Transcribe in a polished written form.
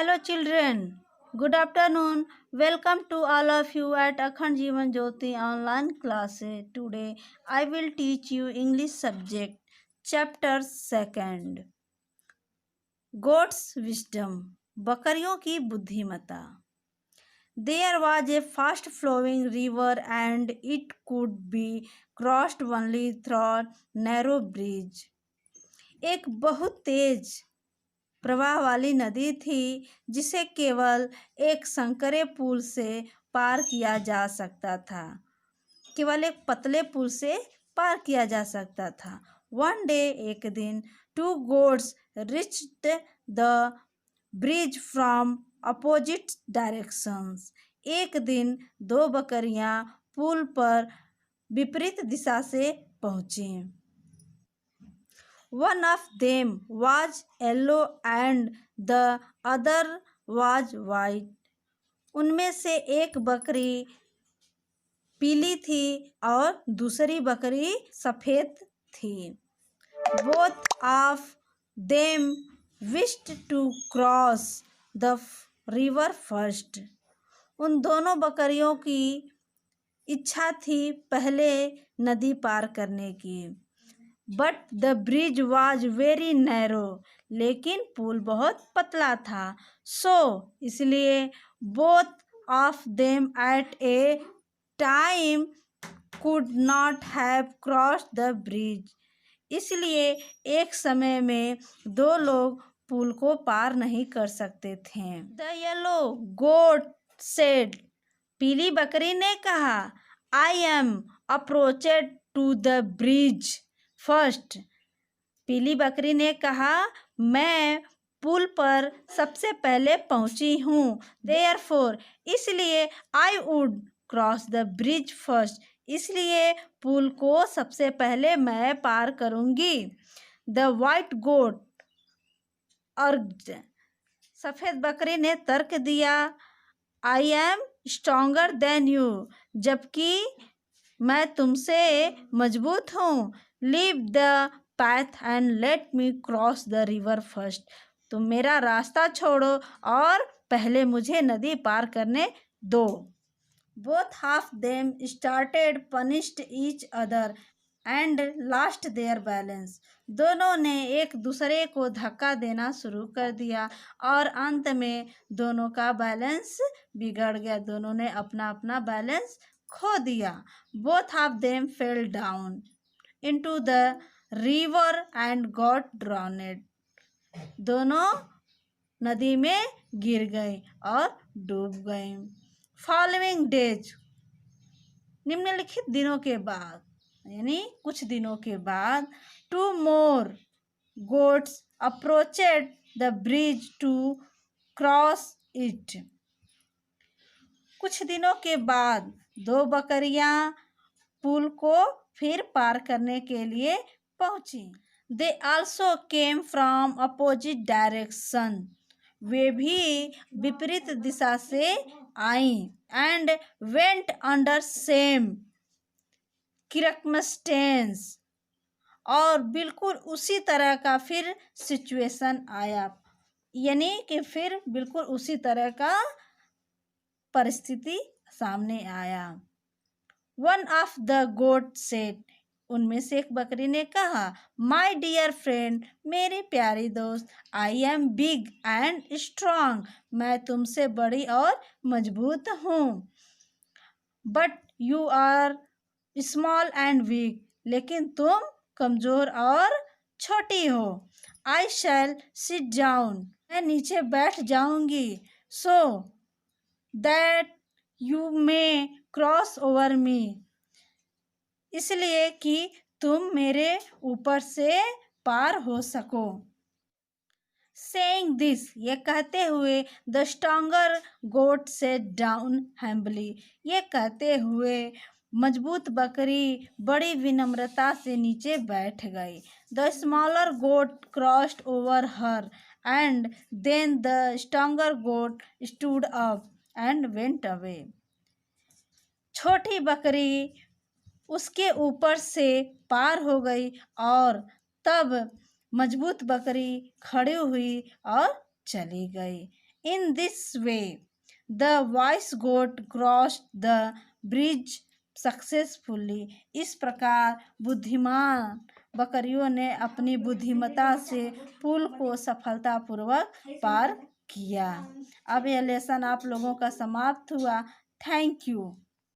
Hello children, good afternoon. Welcome to all of you at Akhand Jeevan Jyoti online classes. Today I will teach you English subject chapter 2. Goat's wisdom. बकरियों की बुद्धिमत्ता. There was a fast flowing river and it could be crossed only through narrow bridge. एक बहुत तेज प्रवाह वाली नदी थी जिसे केवल एक संकरे पुल से पार किया जा सकता था। केवल एक पतले पुल से पार किया जा सकता था। वन डे, एक दिन, 2 goats reached the bridge from opposite directions. एक दिन 2 बकरियां पुल पर विपरीत दिशा से पहुंची। One of them was yellow and the other was white. उनमें से एक बकरी पीली थी और दूसरी बकरी सफ़ेद थी। Both of them wished to cross the river first. उन दोनों बकरियों की इच्छा थी पहले नदी पार करने की। But the bridge was very narrow, लेकिन पुल बहुत पतला था। सो इसलिए both of them at A time could not have cross the bridge. इसलिए एक समय में 2 लोग पुल को पार नहीं कर सकते थे। द येलो गोट सेड, पीली बकरी ने कहा, I am approached to the bridge first. पीली बकरी ने कहा, मैं पुल पर सबसे पहले पहुंची हूँ। देयरफॉर, इसलिए, I would cross the bridge first, इसलिए पुल को सबसे पहले मैं पार करूंगी। द वाइट गोट अर्ग्ड, सफ़ेद बकरी ने तर्क दिया, I am stronger than you, जबकि मैं तुमसे मजबूत हूँ। Leave the path and let me cross the river first, तुम मेरा रास्ता छोड़ो और पहले मुझे नदी पार करने दो। Both of them started punished each other and lost their balance. दोनों ने एक दूसरे को धक्का देना शुरू कर दिया और अंत में दोनों का बैलेंस बिगड़ गया। दोनों ने अपना अपना बैलेंस खो दिया। Both of them fell down into the river and got drowned. दोनों नदी में गिर गए और डूब गए। फॉलोइंग डेज, निम्नलिखित दिनों के बाद, यानी कुछ दिनों के बाद, 2 more goats approached the bridge to cross it. कुछ दिनों के बाद 2 बकरियां पुल को फिर पार करने के लिए पहुंची। They also came from opposite direction, वे भी विपरीत दिशा से आई। And went under same circumstances, और बिल्कुल उसी तरह का फिर सिचुएशन आया, यानी कि फिर बिल्कुल उसी तरह का परिस्थिति सामने आया। One of the goat said, उनमें से एक बकरी ने कहा, माई डियर फ्रेंड, मेरी प्यारी दोस्त, I am big and strong, मैं तुमसे बड़ी और मजबूत हूँ। But you are small and weak, लेकिन तुम कमज़ोर और छोटी हो। आई शैल सिट डाउन, मैं नीचे बैठ जाऊंगी। So that you may cross over me, इसलिए कि तुम मेरे ऊपर से पार हो सको। सेइंग दिस, ये कहते हुए, the stronger goat sat down humbly, ये कहते हुए मजबूत बकरी बड़ी विनम्रता से नीचे बैठ गई। The smaller goat crossed over her and then the stronger goat stood up and went away. छोटी बकरी उसके ऊपर से पार हो गई और तब मजबूत बकरी खड़ी हुई और चली गई। In this way, the wise goat crossed the bridge successfully. इस प्रकार बुद्धिमान बकरियों ने अपनी बुद्धिमत्ता से पुल को सफलतापूर्वक पार किया। अब यह लेसन आप लोगों का समाप्त हुआ। Thank you.